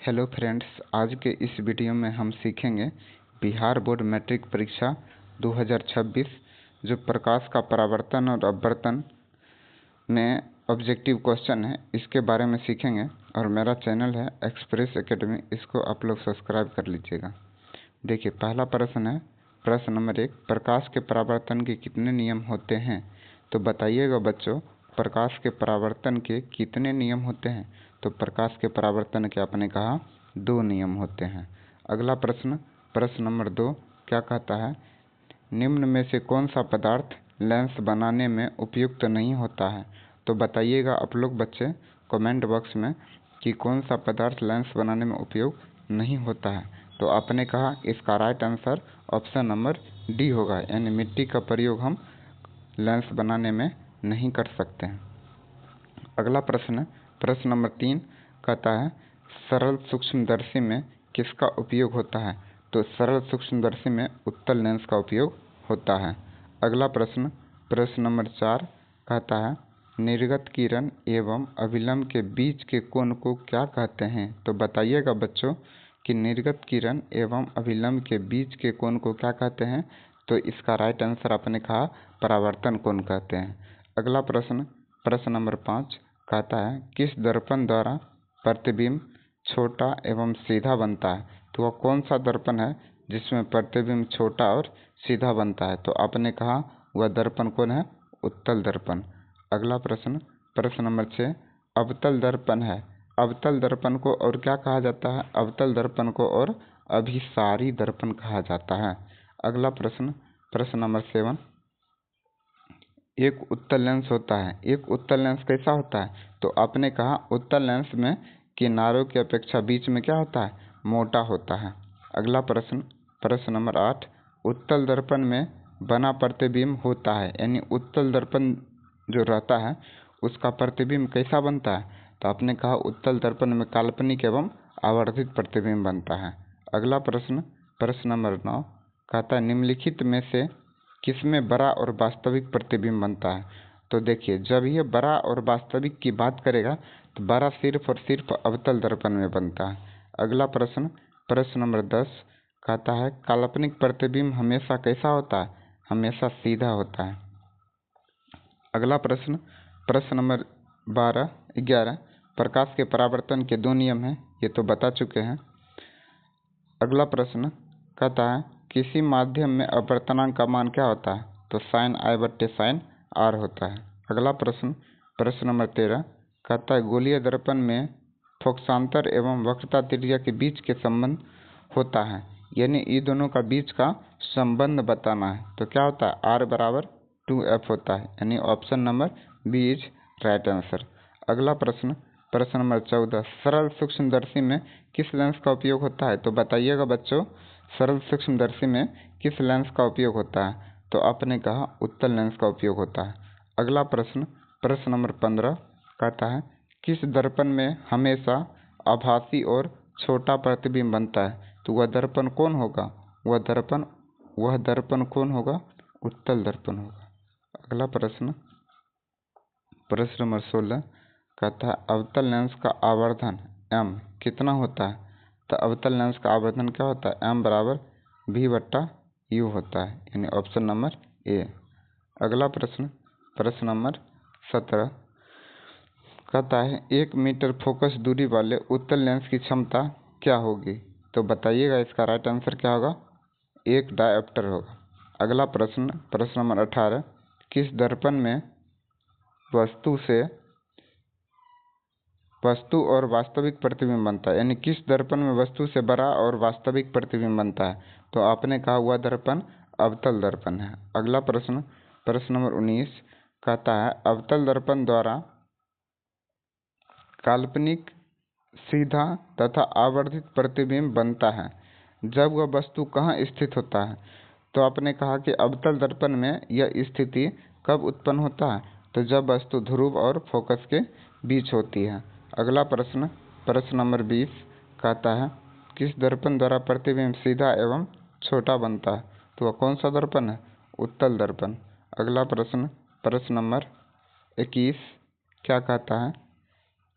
Hello friends, आज के इस वीडियो में हम सीखेंगे बिहार बोर्ड मैट्रिक परीक्षा 2026 जो प्रकाश का परावर्तन और अपवर्तन में ऑब्जेक्टिव क्वेश्चन है, इसके बारे में सीखेंगे। और मेरा चैनल है एक्सप्रेस एकेडमी, इसको आप लोग सब्सक्राइब कर लीजिएगा। देखिए, पहला प्रश्न है, प्रश्न नंबर 1, प्रकाश के परावर्तन के कितने नियम होते हैं? तो बताइएगा बच्चों, प्रकाश के परावर्तन के कितने नियम होते हैं? तो प्रकाश के परावर्तन के आपने कहा 2 नियम होते हैं। अगला प्रश्न, प्रश्न नंबर 2 क्या कहता है? निम्न में से कौन सा पदार्थ लेंस बनाने में उपयुक्त नहीं होता है? तो बताइएगा आप लोग बच्चे कमेंट बॉक्स में कि कौन सा पदार्थ लेंस बनाने में उपयोग नहीं होता है। तो आपने कहा इसका right answer option number D होगा, यानी मिट्टी का प्रयोग हम लेंस बनाने में नहीं कर सकते हैं। अगला प्रश्न, प्रश्न नंबर 3 कहता है, सरल सूक्ष्मदर्शी में किसका उपयोग होता है? तो सरल सूक्ष्मदर्शी में उत्तल लेंस का उपयोग होता है। अगला प्रश्न, प्रश्न नंबर 4 कहता है, निर्गत किरण एवं अभिलंब के बीच के कोण को क्या कहते हैं? तो बताइएगा बच्चों कि निर्गत किरण एवं अभिलंब के बीच के कोण को क्या कहते हैं? तो इसका राइट आंसर आपने कहा परावर्तन कोण कहते हैं। अगला प्रश्न, प्रश्न नंबर 5 कहता है, किस दर्पण द्वारा प्रतिबिंब छोटा एवं सीधा बनता है? तो वह कौन सा दर्पण है जिसमें प्रतिबिंब छोटा और सीधा बनता है? तो आपने कहा वह दर्पण कौन है? उत्तल दर्पण। अगला प्रश्न, प्रश्न नंबर 6, अवतल दर्पण है। अवतल दर्पण को और क्या कहा जाता है? अवतल दर्पण को और अभिसारी दर्पण कहा जाता है। अगला प्रश्न, प्रश्न नंबर 7, एक उत्तल लेंस होता है। एक उत्तल लेंस कैसा होता है? तो आपने कहा उत्तल लेंस में किनारों की अपेक्षा बीच में क्या होता है? मोटा होता है। अगला प्रश्न, प्रश्न नंबर 8, उत्तल दर्पण में बना प्रतिबिंब होता है, यानी उत्तल दर्पण जो रहता है उसका प्रतिबिंब कैसा बनता है? तो आपने कहा उत्तल दर्पण में काल्पनिक एवं आवर्धित प्रतिबिंब बनता है। अगला प्रश्न, प्रश्न नंबर 9 कहता है, निम्नलिखित में से किसमें बड़ा और वास्तविक प्रतिबिंब बनता है? तो देखिए, जब ये बड़ा और वास्तविक की बात करेगा तो बड़ा सिर्फ और सिर्फ अवतल दर्पण में बनता है। अगला प्रश्न, प्रश्न नंबर 10 कहता है, काल्पनिक प्रतिबिंब हमेशा कैसा होता है? हमेशा सीधा होता है। अगला प्रश्न, प्रश्न नंबर 11 प्रकाश के परावर्तन के 2 नियम हैं, ये तो बता चुके हैं। अगला प्रश्न कहता है, किसी माध्यम में अपवर्तनांक का मान क्या होता है? तो साइन आई बट्टे साइन आर होता है। अगला प्रश्न, प्रश्न नंबर 13 कहता है, गोलीय दर्पण में फोकसांतर एवं वक्रता त्रिज्या के बीच के संबंध होता है, यानी इन दोनों का बीच का संबंध बताना है। तो क्या होता है? आर बराबर 2f होता है, यानी option number B is right answer. अगला प्रश्न, प्रश्न नंबर 14, सरल सूक्ष्मदर्शी में किस लेंस का उपयोग होता है? तो बताइएगा बच्चों, सरल सूक्ष्मदर्शी में किस लेंस का उपयोग होता है? तो आपने कहा उत्तल लेंस का उपयोग होता है। अगला प्रश्न, प्रश्न नंबर 15 कहता है, किस दर्पण में हमेशा आभासी और छोटा प्रतिबिंब बनता है? तो वह दर्पण कौन होगा? वह दर्पण कौन होगा? उत्तल दर्पण होगा। अगला प्रश्न, प्रश्न नंबर 16 कहता है, अवतल लेंस का आवर्धन m कितना होता है? तो अवतल लेंस का आवर्धन क्या होता है? m बराबर v/u होता है, यानी ऑप्शन नंबर ए। अगला प्रश्न, प्रश्न नंबर 17 कहता है, 1 मीटर फोकस दूरी वाले उत्तल लेंस की क्षमता क्या होगी? तो बताइएगा इसका राइट आंसर क्या होगा? 1 डायऑप्टर होगा। अगला प्रश्न, प्रश्न नंबर 18, किस दर्पण में वस्तु और वास्तविक प्रतिबिंब बनता है? यानी किस दर्पण में वस्तु से बड़ा और वास्तविक प्रतिबिंब बनता है? तो आपने कहा वह दर्पण अवतल दर्पण है। अगला प्रश्न, प्रश्न नंबर 19 कहता है, अवतल दर्पण द्वारा काल्पनिक सीधा तथा आवर्धित प्रतिबिंब बनता है जब वह वस्तु कहाँ स्थित होता है? तो आपने कहा कि अवतल दर्पण में यह स्थिति कब उत्पन्न होता है? तो जब वस्तु ध्रुव और फोकस के बीच होती है। अगला प्रश्न, प्रश्न नंबर 20 कहता है, किस दर्पण द्वारा प्रतिबिंब सीधा एवं छोटा बनता है? तो वह कौन सा दर्पण है? उत्तल दर्पण। अगला प्रश्न, प्रश्न नंबर 21 क्या कहता है,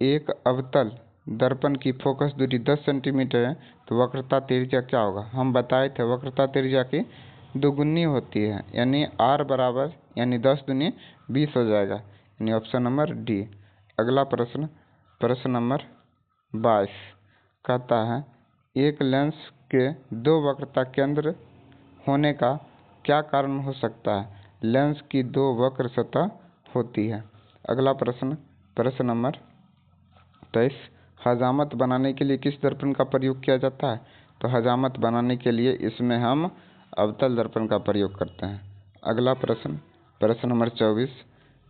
एक अवतल दर्पण की फोकस दूरी 10 सेंटीमीटर है तो वक्रता त्रिज्या क्या होगा? हम बताए थे वक्रता त्रिज्या की दुगुनी होती है, यानी r बराबर यानी 10 दूनी 20 हो जाएगा, यानी ऑप्शन नंबर डी। अगला प्रश्न, प्रश्न नंबर 22 कहता है एक लेंस के दो वक्रता केंद्र होने का क्या कारण हो सकता है? लेंस की दो वक्र सतह होती है। अगला प्रश्न, प्रश्न नंबर 23 हजामत बनाने के लिए किस दर्पण का प्रयोग किया जाता है? तो हजामत बनाने के लिए इसमें हम अवतल दर्पण का प्रयोग करते हैं। अगला प्रश्न, प्रश्न नंबर 24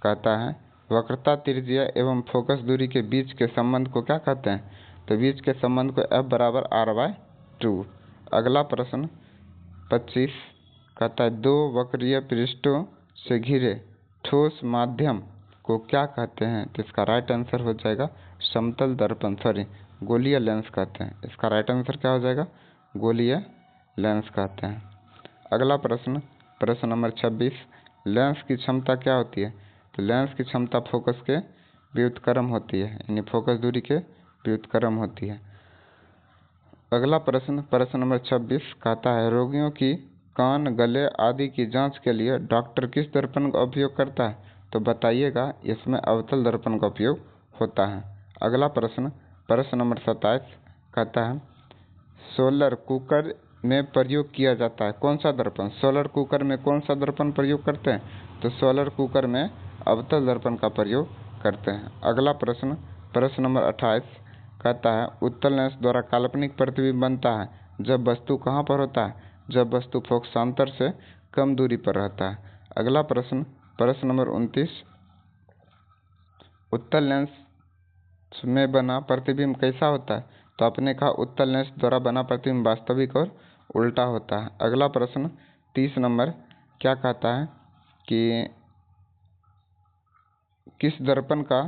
कहता है वक्रता त्रिज्या एवं फोकस दूरी के बीच के संबंध को क्या कहते हैं? तो बीच के संबंध को F बराबर R/2। अगला प्रश्न 25 कहता है दो वक्रीय पृष्ठों से घिरे ठोस माध्यम को क्या कहते हैं? तो इसका राइट आंसर हो जाएगा समतल दर्पण, गोलीय लेंस कहते हैं। इसका राइट आंसर क्या हो जाएगा? गोलीय लेंस कहते हैं। अगला प्रश्न, प्रश्न नंबर 26 लेंस की क्षमता क्या होती है? तो लेंस की क्षमता फोकस के व्युत्क्रम होती है, यानी फोकस दूरी के व्युत्क्रम होती है। अगला प्रश्न, प्रश्न नंबर 26 कहता है रोगियों की कान, गले आदि की जांच के लिए डॉक्टर किस दर्पण का उपयोग करता है? तो बताइएगा इसमें अवतल दर्पण का उपयोग होता है। अगला प्रश्न, प्रश्न नंबर 27 कहता है सोलर कुकर में प्रयोग किया जाता है कौन सा दर्पण? सोलर कुकर में कौन सा दर्पण प्रयोग करते हैं? तो सोलर कुकर में अवतल दर्पण का प्रयोग करते हैं। अगला प्रश्न, प्रश्न नंबर 28 कहता है उत्तल लेंस द्वारा काल्पनिक प्रतिबिंब बनता है जब वस्तु कहाँ पर होता है? जब वस्तु फोकसांतर से कम दूरी पर रहता है। अगला प्रश्न, प्रश्न नंबर 29 उत्तल लेंस में बना प्रतिबिंब कैसा होता है? तो आपने कहा उत्तल लेंस द्वारा बना प्रतिबिंब वास्तविक और उल्टा होता है। अगला प्रश्न 30 नंबर क्या कहता है कि किस दर्पण का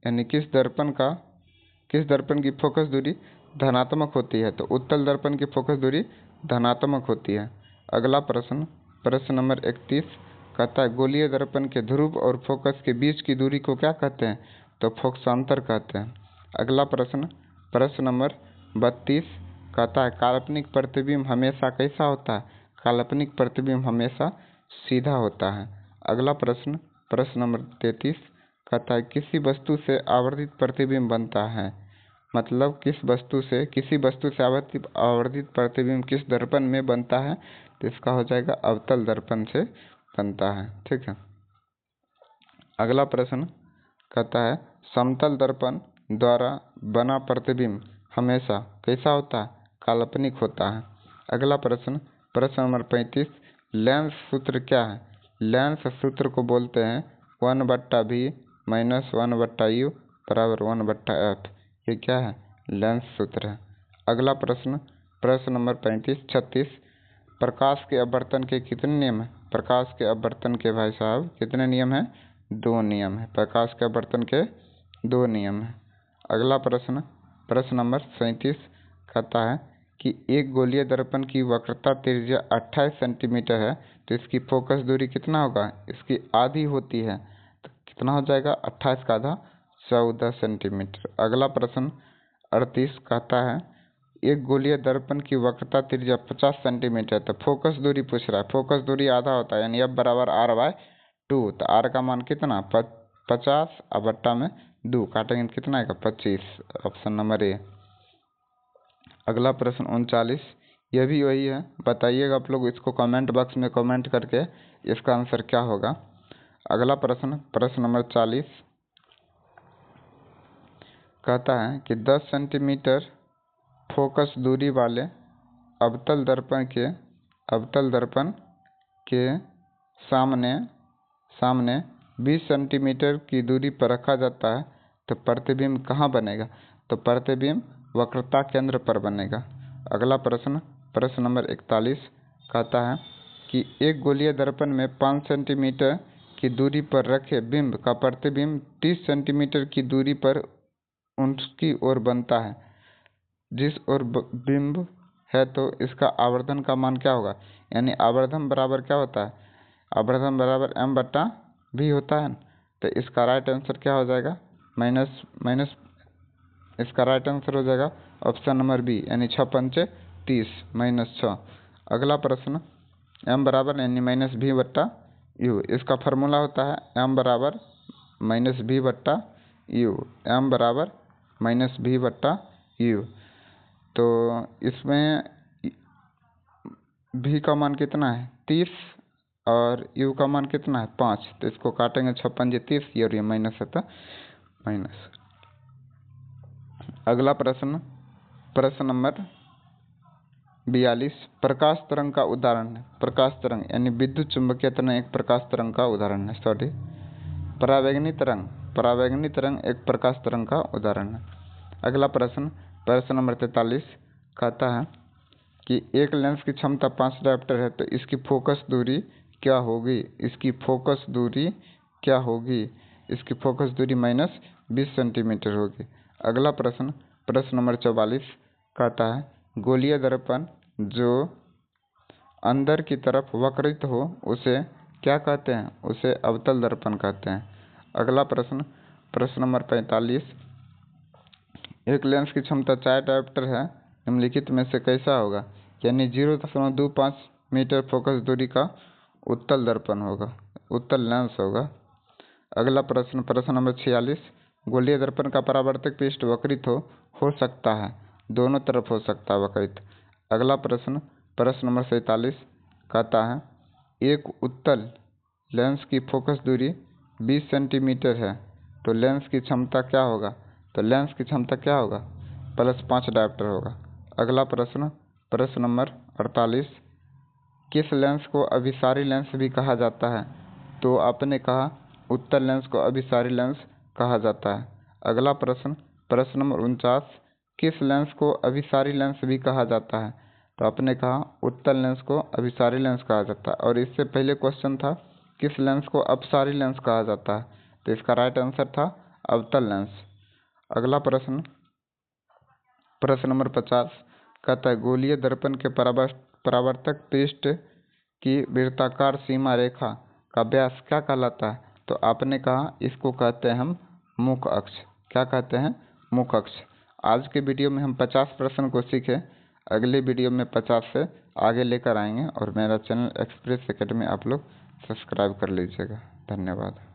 यानी किस दर्पण की फोकस दूरी धनात्मक होती है? तो उत्तल दर्पण की फोकस दूरी धनात्मक होती है। अगला प्रश्न, प्रश्न नंबर 31 कहता है गोलीय दर्पण के ध्रुव और फोकस के बीच की दूरी को क्या कहते हैं? तो फोकसांतर कहते हैं। अगला प्रश्न, प्रश्न नंबर 32 कहता है काल्पनिक प्रतिबिंब हमेशा कैसा होता है? काल्पनिक प्रतिबिंब हमेशा सीधा होता है। अगला प्रश्न, प्रश्न नंबर 33 कहता है किसी वस्तु से आवर्धित प्रतिबिंब बनता है, मतलब किसी वस्तु से आवर्धित प्रतिबिंब किस दर्पण में बनता है? तो इसका हो जाएगा अवतल दर्पण से बनता है। ठीक है। अगला प्रश्न कहता है समतल दर्पण द्वारा बना प्रतिबिंब हमेशा कैसा होता है? काल्पनिक होता है। अगला प्रश्न, प्रश्न नंबर 35 लेंस सूत्र क्या है? लेंस सूत्र को बोलते हैं 1/v - 1/u बराबर 1/f। ये क्या है? लेंस सूत्र है। अगला प्रश्न, प्रश्न नंबर 36 प्रकाश के अपवर्तन के कितने नियम हैं? प्रकाश के अपवर्तन के भाई साहब कितने नियम हैं? 2 नियम है। प्रकाश के अपवर्तन के 2 नियम हैं। अगला प्रश्न, प्रश्न नंबर 37 कहता है कि एक गोलीय दर्पण की वक्रता त्रिज्या 28 सेंटीमीटर है तो इसकी फोकस दूरी कितना होगा? इसकी आधी होती है तो कितना हो जाएगा? 28 का आधा 14 सेंटीमीटर। अगला प्रश्न 38 कहता है एक गोलीय दर्पण की वक्रता त्रिज्या 50 सेंटीमीटर तो फोकस दूरी पूछ रहा है। फोकस दूरी आधा होता है, यानी F बराबर R/2। तो R का मान कितना? 50 और बट्टा में 2 काटेंगे तो कितना आएगा? 25। Option number A. अगला प्रश्न 39 यह भी वही है, बताइएगा आप लोग इसको कमेंट बॉक्स में कमेंट करके इसका आंसर क्या होगा। अगला प्रश्न, प्रश्न नंबर 40 कहता है कि 10 सेंटीमीटर फोकस दूरी वाले अवतल दर्पण के सामने 20 सेंटीमीटर की दूरी पर रखा जाता है तो प्रतिबिंब कहाँ बनेगा? तो प्रतिबिंब वक्रता केंद्र पर बनेगा। अगला प्रश्न, प्रश्न नंबर 41 कहता है कि एक गोलीय दर्पण में 5 सेंटीमीटर की दूरी पर रखे बिंब का प्रतिबिंब 30 सेंटीमीटर की दूरी पर उसकी ओर बनता है जिस ओर बिंब है, तो इसका आवर्धन का मान क्या होगा? यानी आवर्धन बराबर क्या होता है? आवर्धन बराबर m/v होता है। तो इसका राइट आंसर क्या हो जाएगा? इसका राइट आंसर हो जाएगा ऑप्शन नंबर बी, यानी 6 पंचे 30 -6। अगला प्रश्न, m बराबर यानी माइनस भी बट्टा यू, इसका फार्मूला होता है m बराबर माइनस भी बट्टा यू, m बराबर माइनस भी बट्टा यू। तो इसमें भी का मान कितना है 30 और u का मान कितना है 5, तो इसको काटेंगे 6 पंजे 30, और ये माइनस है तो माइनस। अगला प्रश्न, प्रश्न नंबर 42, प्रकाश तरंग का उदाहरण है। प्रकाश तरंग यानी विद्युत चुंबकीय तरंग एक प्रकाश तरंग का उदाहरण है। सॉरी, परावैंगनी तरंग एक प्रकाश तरंग का उदाहरण है। अगला प्रश्न, प्रश्न नंबर 43 कहता है कि एक लेंस की क्षमता 5 डायोप्टर है, तो इसकी फोकस दूरी क्या होगी? इसकी फोकस दूरी क्या होगी? इसकी फोकस दूरी -20 सेंटीमीटर होगी। अगला प्रश्न, प्रश्न नंबर 44 कहता है गोलीय दर्पण जो अंदर की तरफ वक्रित हो उसे क्या कहते हैं? उसे अवतल दर्पण कहते हैं। अगला प्रश्न, प्रश्न नंबर 45, एक लेंस की क्षमता 4 डायोप्टर है, निम्नलिखित में से कैसा होगा? यानी 0.25 मीटर फोकस दूरी का उत्तल दर्पण होगा, उत्तल लेंस होगा। अगला प्रश्न, प्रश्न नंबर 46, गोलीय दर्पण का परावर्तक पृष्ठ वक्रित हो सकता है, दोनों तरफ हो सकता है वक्रित। अगला प्रश्न, प्रश्न नंबर 47 कहता है एक उत्तल लेंस की फोकस दूरी 20 सेंटीमीटर है, तो लेंस की क्षमता क्या होगा? तो लेंस की क्षमता क्या होगा? +5 डायोप्टर होगा। अगला प्रश्न, प्रश्न नंबर 48, किस लेंस को अभिसारी लेंस भी कहा जाता है? तो आपने कहा उत्तल लेंस को अभिसारी लेंस कहा जाता है। अगला प्रश्न, प्रश्न नंबर 49, किस लेंस को अभिसारी लेंस भी कहा जाता है? तो आपने कहा उत्तल लेंस को अभिसारी लेंस कहा जाता है, और इससे पहले क्वेश्चन था किस लेंस को अपसारी लेंस कहा जाता है? तो इसका राइट आंसर था अवतल लेंस। अगला प्रश्न, प्रश्न नंबर 50 कहता है गोलीय दर्पण के परावर्तक पृष्ठ की वृत्ताकार सीमा रेखा का व्यास क्या कहलाता है? तो आपने कहा इसको कहते हैं हम मुख अक्ष। क्या कहते हैं? मुख अक्ष। आज के वीडियो में हम 50 प्रश्न को सीखे, अगले वीडियो में 50 से आगे लेकर आएंगे, और मेरा चैनल एक्सप्रेस एकेडमी आप लोग सब्सक्राइब कर लीजिएगा। धन्यवाद।